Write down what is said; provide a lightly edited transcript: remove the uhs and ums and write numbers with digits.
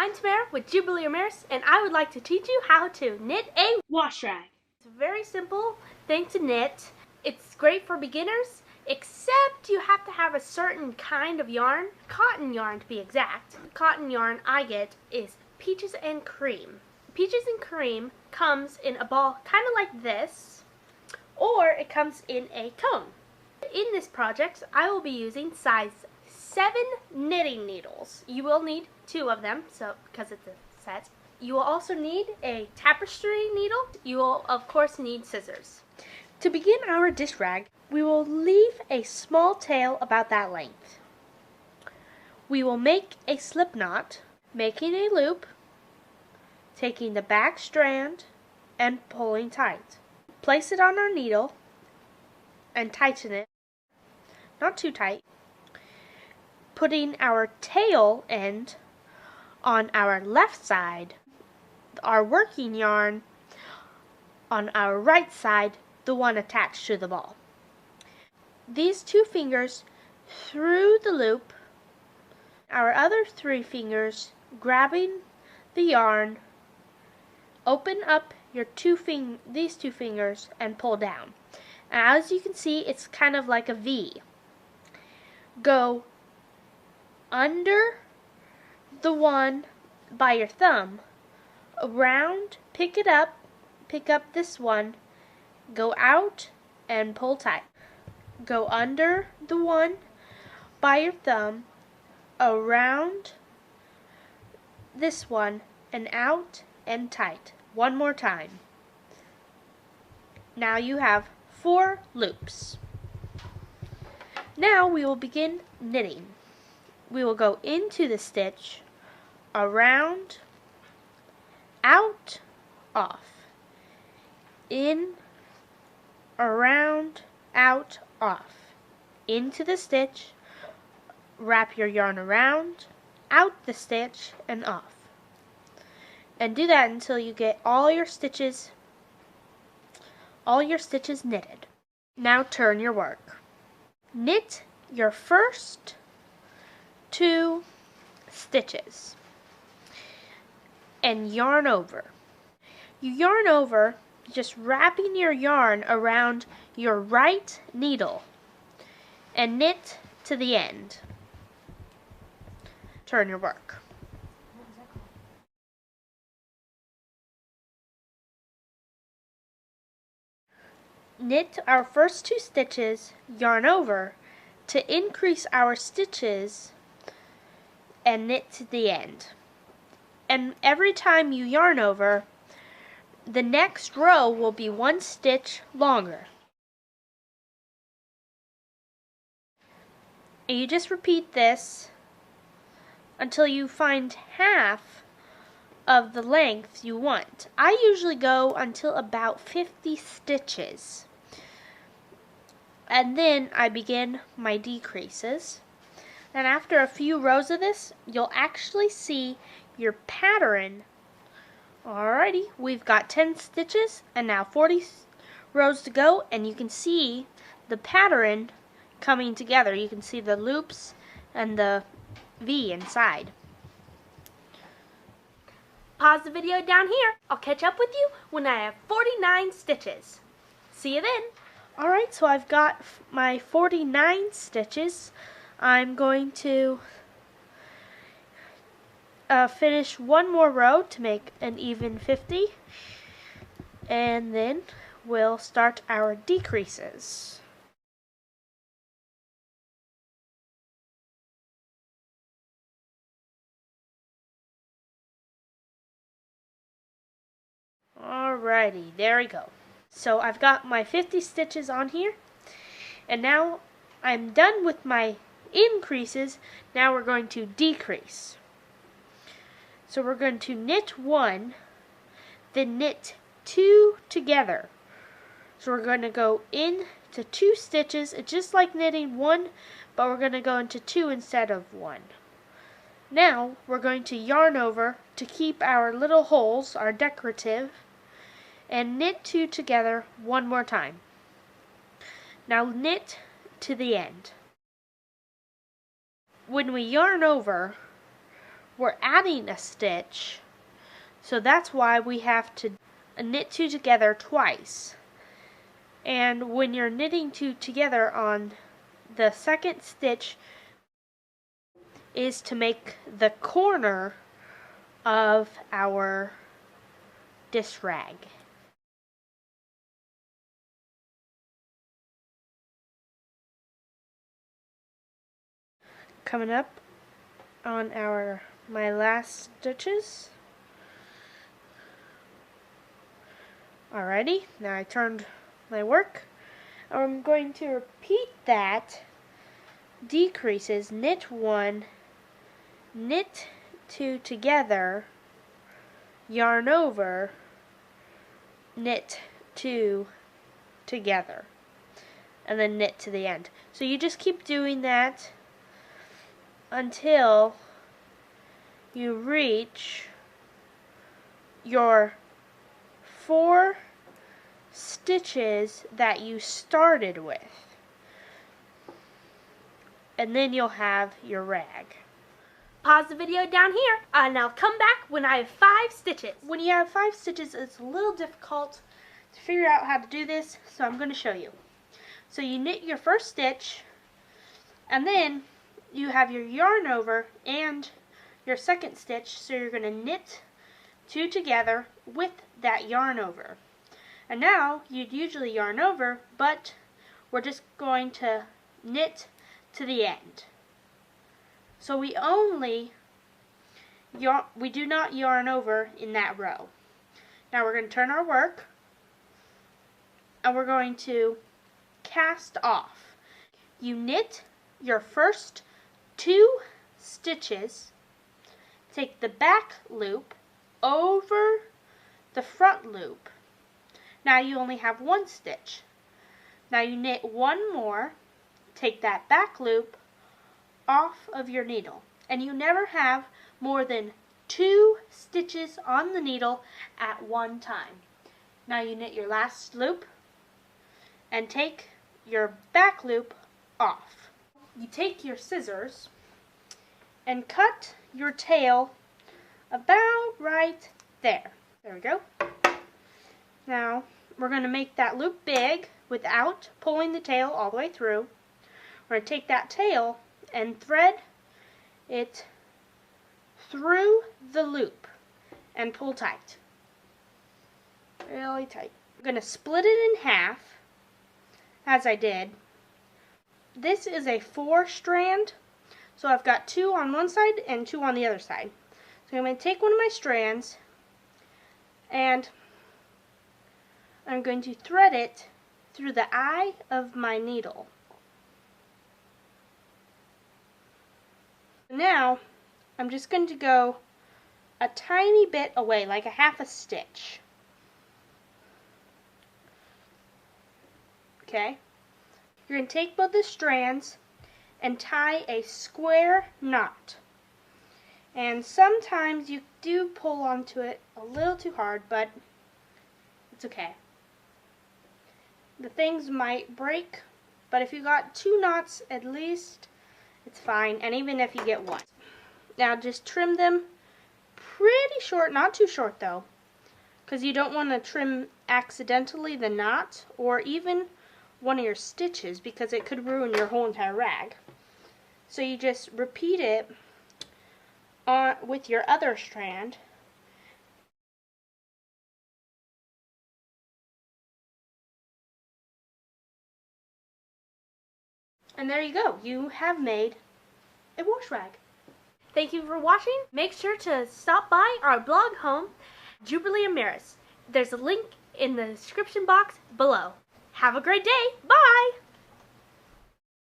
I'm Tamara with Jubilee Ramirez, and I would like to teach you how to knit a wash rag. It's a very simple thing to knit. It's great for beginners, except you have to have a certain kind of yarn, cotton yarn to be exact. The cotton yarn I get is Peaches and Cream. Peaches and Cream comes in a ball kind of like this, or it comes in a cone. In this project, I will be using size 7 knitting needles. You will need 2 of them, because it's a set. You will also need a tapestry needle. You will, of course, need scissors. To begin our dish rag, we will leave a small tail about that length. We will make a slip knot, making a loop, taking the back strand, and pulling tight. Place it on our needle and tighten it, not too tight. Putting our tail end on our left side, our working yarn on our right side, the one attached to the ball. These 2 fingers through the loop, our other 3 fingers grabbing the yarn, open up your these 2 fingers and pull down. As you can see, it's kind of like a V. Go under the one by your thumb, around, pick up this one, go out and pull tight. Go under the one by your thumb, around this one, and out and tight. One more time. Now you have 4 loops. Now we will begin knitting. We will go into the stitch, around, out, off, in, around, out, off, into the stitch, wrap your yarn around, out the stitch, and off. And do that until you get all your stitches knitted. Now turn your work. Knit your first 2 stitches and yarn over. You yarn over, just wrapping your yarn around your right needle, and knit to the end. Turn your work. Knit our first 2 stitches, yarn over, to increase our stitches, and knit to the end. And every time you yarn over, the next row will be 1 stitch longer. And you just repeat this until you find half of the length you want. I usually go until about 50 stitches. And then I begin my decreases. And after a few rows of this, you'll actually see your pattern. Alrighty, we've got 10 stitches and now 40 rows to go, and you can see the pattern coming together. You can see the loops and the V inside. Pause the video down here. I'll catch up with you when I have 49 stitches. See you then. Alright, so I've got my 49 stitches. I'm going to finish 1 more row to make an even 50, and then we'll start our decreases. Alrighty, there we go. So I've got my 50 stitches on here, and now I'm done with my increases. Now we're going to decrease. So we're going to knit 1, then knit 2 together. So we're going to go into 2 stitches, just like knitting 1, but we're going to go into 2 instead of 1. Now we're going to yarn over to keep our little holes, our decorative, and knit 2 together 1 more time. Now knit to the end. When we yarn over, we're adding a stitch, so that's why we have to knit 2 together twice. And when you're knitting 2 together on the second stitch is to make the corner of our dish rag. Coming up on my last stitches. Alrighty, now I turned my work. I'm going to repeat that decreases, knit 1, knit 2 together, yarn over, knit 2 together, and then knit to the end. So you just keep doing that until you reach your 4 stitches that you started with, and then you'll have your rag. Pause the video down here and I'll come back when I have 5 stitches. When you have 5 stitches, it's a little difficult to figure out how to do this, so I'm going to show you. So you knit your first stitch, and then you have your yarn over and your second stitch, so you're going to knit 2 together with that yarn over. And now you'd usually yarn over, but we're just going to knit to the end. So we do not yarn over in that row. Now we're going to turn our work and we're going to cast off. You knit your first 2 stitches, take the back loop over the front loop. Now you only have 1 stitch. Now you knit 1 more, take that back loop off of your needle, and you never have more than 2 stitches on the needle at one time. Now you knit your last loop and take your back loop off. You take your scissors and cut your tail about right there. There we go. Now we're going to make that loop big without pulling the tail all the way through. We're going to take that tail and thread it through the loop and pull tight. Really tight. I'm going to split it in half, as I did. This is a 4-strand, so I've got 2 on one side and 2 on the other side. So I'm going to take one of my strands and I'm going to thread it through the eye of my needle. Now I'm just going to go a tiny bit away, like a half a stitch. Okay? You're going to take both the strands and tie a square knot. And sometimes you do pull onto it a little too hard, but it's okay. The things might break, but if you got 2 knots at least, it's fine, and even if you get 1. Now just trim them pretty short, not too short though, because you don't want to trim accidentally the knot or even one of your stitches, because it could ruin your whole entire rag. So you just repeat it with your other strand. And there you go. You have made a wash rag. Thank you for watching. Make sure to stop by our blog home, Jubilee Amaris. There's a link in the description box below. Have a great day. Bye!